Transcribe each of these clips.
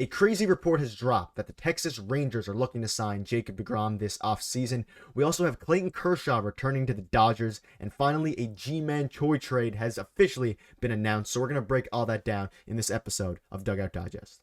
A crazy report has dropped that the Texas Rangers are looking to sign Jacob Degrom this offseason. We also have Clayton Kershaw returning to the Dodgers. And finally, a Ji-Man Choi trade has officially been announced. So we're going to break all that down in this episode of Dugout Digest.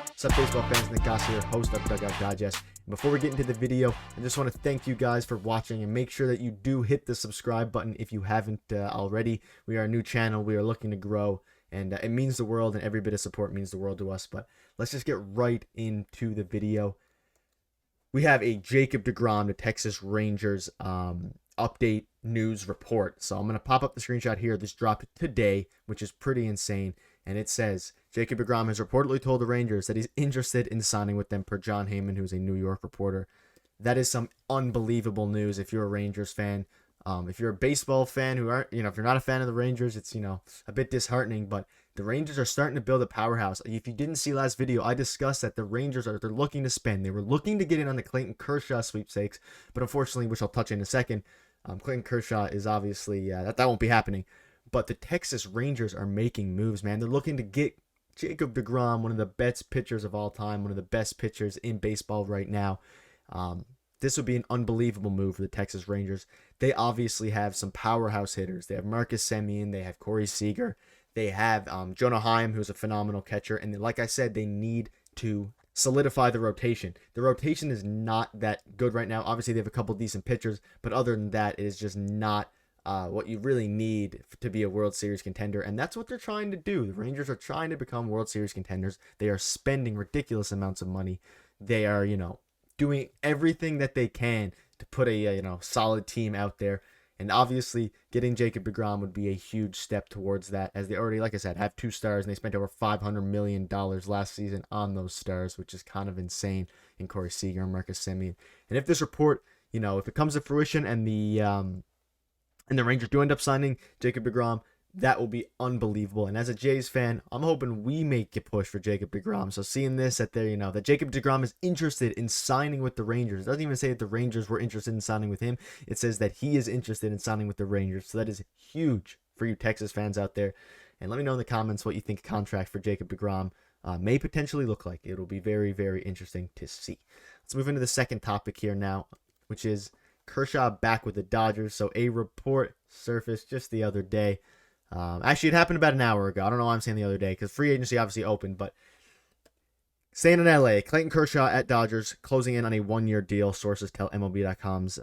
What's up, baseball fans? Nick Gosse here, host of Dugout Digest. And before we get into the video, I just want to thank you guys for watching and make sure that you do hit the subscribe button if you haven't already. We are a new channel. We are looking to grow, and it means the world, and every bit of support means the world to us. But let's just get right into the video. We have a Jacob Degrom, the Texas Rangers update news report. So I'm going to pop up the screenshot here. This dropped today, which is pretty insane. And it says, Jacob Degrom has reportedly told the Rangers that he's interested in signing with them, per John Heyman, who's a New York reporter. That is some unbelievable news if you're a Rangers fan. If you're a baseball fan who aren't, if you're not a fan of the Rangers, it's, a bit disheartening. But the Rangers are starting to build a powerhouse. If you didn't see last video, I discussed that the Rangers they're looking to spend. They were looking to get in on the Clayton Kershaw sweepstakes, but unfortunately, which I'll touch in a second, Clayton Kershaw is obviously, that won't be happening. But the Texas Rangers are making moves, man. They're looking to get Jacob Degrom, one of the best pitchers of all time, one of the best pitchers in baseball right now. This would be an unbelievable move for the Texas Rangers. They obviously have some powerhouse hitters. They have Marcus Semien. They have Corey Seager. They have Jonah Heim, who's a phenomenal catcher. And like I said, they need to solidify the rotation. The rotation is not that good right now. Obviously, they have a couple decent pitchers, but other than that, it is just not what you really need to be a World Series contender, and that's what they're trying to do. The Rangers are trying to become World Series contenders. They are spending ridiculous amounts of money. They are, doing everything that they can to put a, solid team out there. And obviously, getting Jacob Degrom would be a huge step towards that, as they already, like I said, have 2 stars, and they spent over $500 million last season on those stars, which is kind of insane, in Corey Seager and Marcus Semien. And if this report, if it comes to fruition and the Rangers do end up signing Jacob Degrom, that will be unbelievable. And as a Jays fan, I'm hoping we make a push for Jacob Degrom. So seeing this that that Jacob Degrom is interested in signing with the Rangers. It doesn't even say that the Rangers were interested in signing with him. It says that he is interested in signing with the Rangers. So that is huge for you Texas fans out there. And let me know in the comments what you think a contract for Jacob Degrom may potentially look like. It'll be very, very interesting to see. Let's move into the second topic here now, which is Kershaw back with the Dodgers. So a report surfaced just the other day. Actually, it happened about an hour ago. I don't know why I'm saying the other day, because free agency obviously opened, but staying in LA, Clayton Kershaw at Dodgers, closing in on a 1-year deal. Sources tell MLB.com's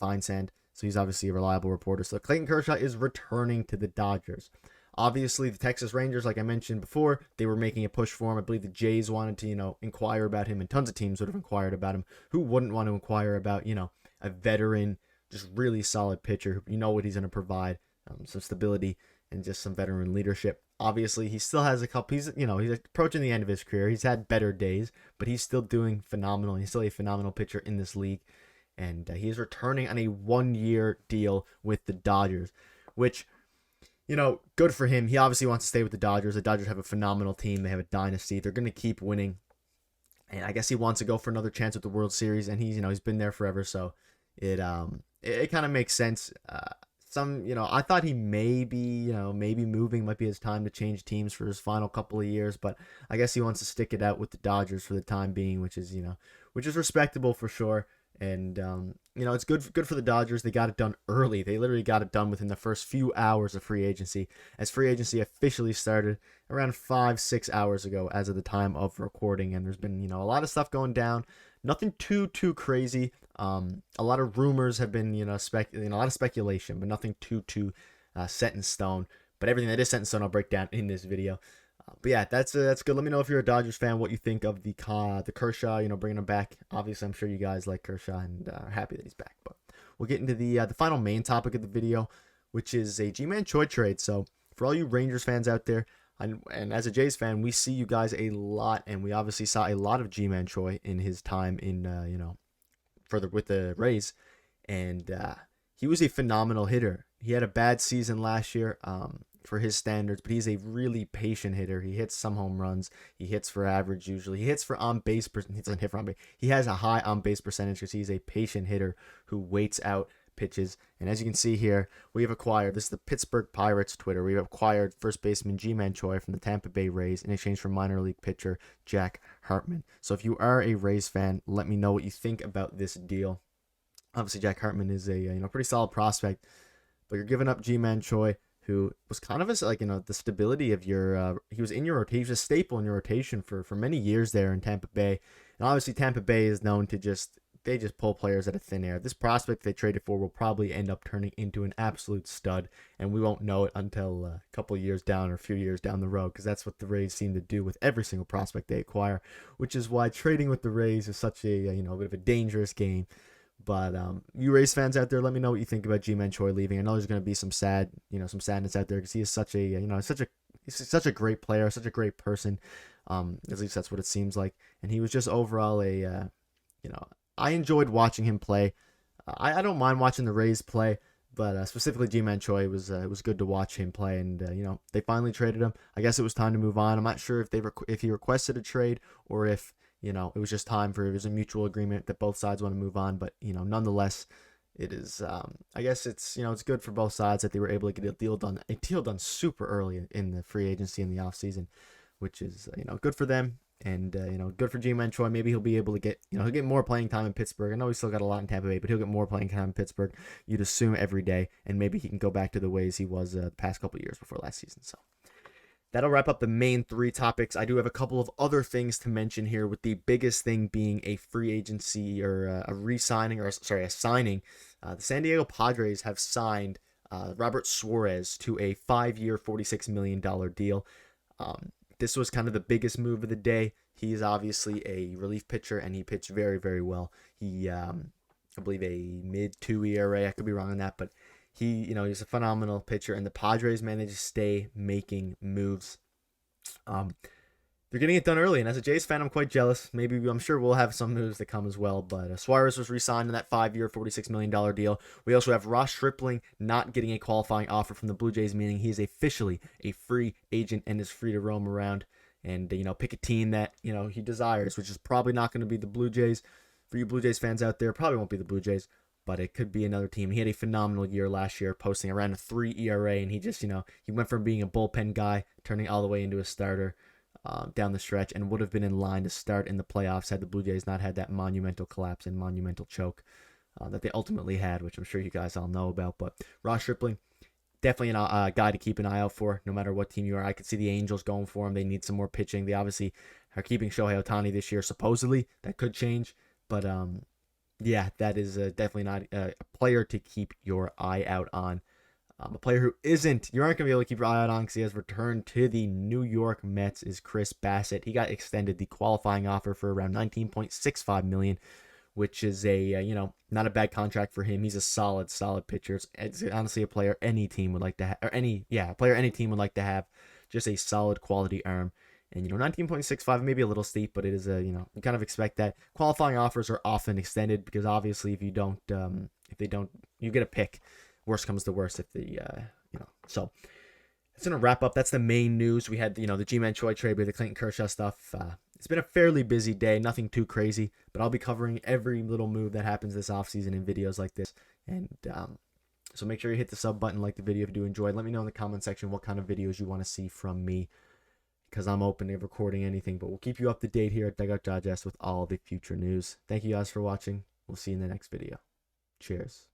Feinsand. So he's obviously a reliable reporter. So Clayton Kershaw is returning to the Dodgers. Obviously, the Texas Rangers, like I mentioned before, they were making a push for him. I believe the Jays wanted to, inquire about him, and tons of teams would have inquired about him. Who wouldn't want to inquire about, a veteran, just really solid pitcher, what he's going to provide, some stability and just some veteran leadership. Obviously, he still has a couple, he's approaching the end of his career. He's had better days, but he's still doing phenomenal. He's still a phenomenal pitcher in this league, and he is returning on a 1-year deal with the Dodgers, which, good for him. He obviously wants to stay with the Dodgers. The Dodgers have a phenomenal team. They have a dynasty. They're going to keep winning, and I guess he wants to go for another chance at the World Series, and he's been there forever, so it kind of makes sense. I thought he maybe moving might be his time to change teams for his final couple of years, but I guess he wants to stick it out with the Dodgers for the time being, which is respectable for sure. And it's good for the Dodgers. They got it done early. They literally got it done within the first few hours of free agency, as free agency officially started around 5-6 hours ago as of the time of recording. And there's been a lot of stuff going down. Nothing too crazy. A lot of rumors have been, a lot of speculation, but nothing too set in stone. But everything that is set in stone, I'll break down in this video. But yeah, that's good. Let me know if you're a Dodgers fan, what you think of the Kershaw, bringing him back. Obviously, I'm sure you guys like Kershaw and are happy that he's back. But we'll get into the final main topic of the video, which is a Ji-Man Choi trade. So for all you Rangers fans out there, and as a Jays fan, we see you guys a lot, and we obviously saw a lot of Ji-Man Choi in his time in with the Rays, and he was a phenomenal hitter. He had a bad season last year for his standards, but he's a really patient hitter. He hits some home runs. He hits for average usually. He hits for on base. He doesn't hit for on base. He has a high on base percentage because he's a patient hitter who waits out pitches. And as you can see here, we have acquired, this is the Pittsburgh Pirates Twitter, we have acquired first baseman Ji-Man Choi from the Tampa Bay Rays in exchange for minor league pitcher Jack Hartman. So if you are a Rays fan, let me know what you think about this deal. Obviously, Jack Hartman is a pretty solid prospect, but you're giving up Ji-Man Choi, who was kind of the stability of your, he was in your rotation, he was a staple in your rotation for many years there in Tampa Bay. And obviously Tampa Bay is known to they just pull players out of thin air. This prospect they traded for will probably end up turning into an absolute stud, and we won't know it until a couple years down or a few years down the road, because that's what the Rays seem to do with every single prospect they acquire, which is why trading with the Rays is such a bit of a dangerous game. But you Rays fans out there, let me know what you think about Ji-Man Choi leaving. I know there's going to be some sadness out there, because he is such he's such a great player, such a great person. At least that's what it seems like. And he was just overall I enjoyed watching him play. I don't mind watching the Rays play, but specifically Ji-Man Choi, it was good to watch him play. And they finally traded him. I guess it was time to move on. I'm not sure if he requested a trade, or if it was just time for, it was a mutual agreement that both sides want to move on. But nonetheless, it is I guess it's good for both sides that they were able to get a deal done super early in the free agency in the offseason, which is good for them. And good for Ji-Man Choi. Maybe he'll be able to get he'll get more playing time in Pittsburgh. I know he's still got a lot in Tampa Bay, but he'll get more playing time in Pittsburgh, you'd assume, every day. And maybe he can go back to the ways he was the past couple of years before last season. So that'll wrap up the main three topics. I do have a couple of other things to mention here, with the biggest thing being a free agency, or a signing. The San Diego Padres have signed Robert Suarez to a 5-year, $46 million deal. This was kind of the biggest move of the day. He is obviously a relief pitcher, and he pitched very, very well. He, I believe, a mid-2 ERA. I could be wrong on that, but he's a phenomenal pitcher, and the Padres managed to stay making moves. They're getting it done early, and as a Jays fan, I'm quite jealous. I'm sure we'll have some moves that come as well, but Suarez was re-signed in that 5-year, $46 million deal. We also have Ross Stripling not getting a qualifying offer from the Blue Jays, meaning he is officially a free agent and is free to roam around and pick a team that he desires, which is probably not going to be the Blue Jays. For you Blue Jays fans out there, probably won't be the Blue Jays, but it could be another team. He had a phenomenal year last year, posting around a 3 ERA, and he he went from being a bullpen guy, turning all the way into a starter down the stretch, and would have been in line to start in the playoffs had the Blue Jays not had that monumental collapse and monumental choke that they ultimately had, which I'm sure you guys all know about. But Ross Stripling, definitely a guy to keep an eye out for, no matter what team you are. I could see the Angels going for him. They need some more pitching. They obviously are keeping Shohei Ohtani this year, supposedly. That could change, but yeah, that is definitely not a player to keep your eye out on. A player who you aren't going to be able to keep your eye out on because he has returned to the New York Mets is Chris Bassett. He got extended the qualifying offer for around $19.65 million, which is not a bad contract for him. He's a solid pitcher. It's honestly a player any team would like to have, a player any team would like to have, just a solid quality arm. And 19.65 maybe a little steep, but it is you kind of expect that. Qualifying offers are often extended because obviously if they don't, you get a pick. Worst comes to worst if so that's gonna wrap up. That's the main news. We had the Ji-Man Choi trade with the Clayton Kershaw stuff. It's been a fairly busy day, nothing too crazy, but I'll be covering every little move that happens this offseason in videos like this. And so make sure you hit the sub button, like the video if you do enjoy. Let me know in the comment section what kind of videos you want to see from me, because I'm open to recording anything, but we'll keep you up to date here at Dugout Digest with all the future news. Thank you guys for watching. We'll see you in the next video. Cheers.